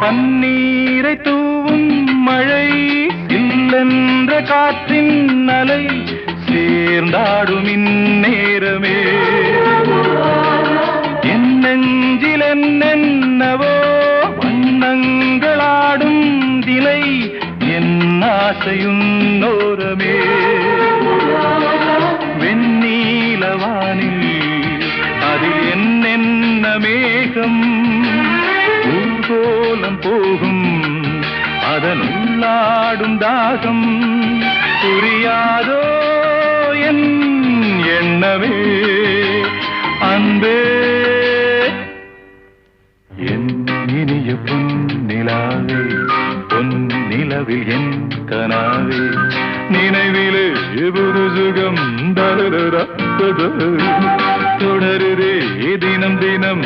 பன்னீரை தூவும் மழை இல்லென்ற காற்றின் அலை சேர்ந்தாடும் இந்நேரமே என் நெஞ்சில் என்னென்னவோ வண்ணங்களாடும் திலை என் ஆசையும் நோரமே வெண்ணீலவானில் அதில் என்னென்ன மேகம் ஊர்கோலம் போகும் அதன் உள்ளாடும் தாகம் புரியாதோ என் எண்ணமே அன்பே என் இனிய பொன்னிலாவே பொன்னிலவில் என் கனாவே நினைவிலே புது சுகம் தொடருதே தினம் தினம்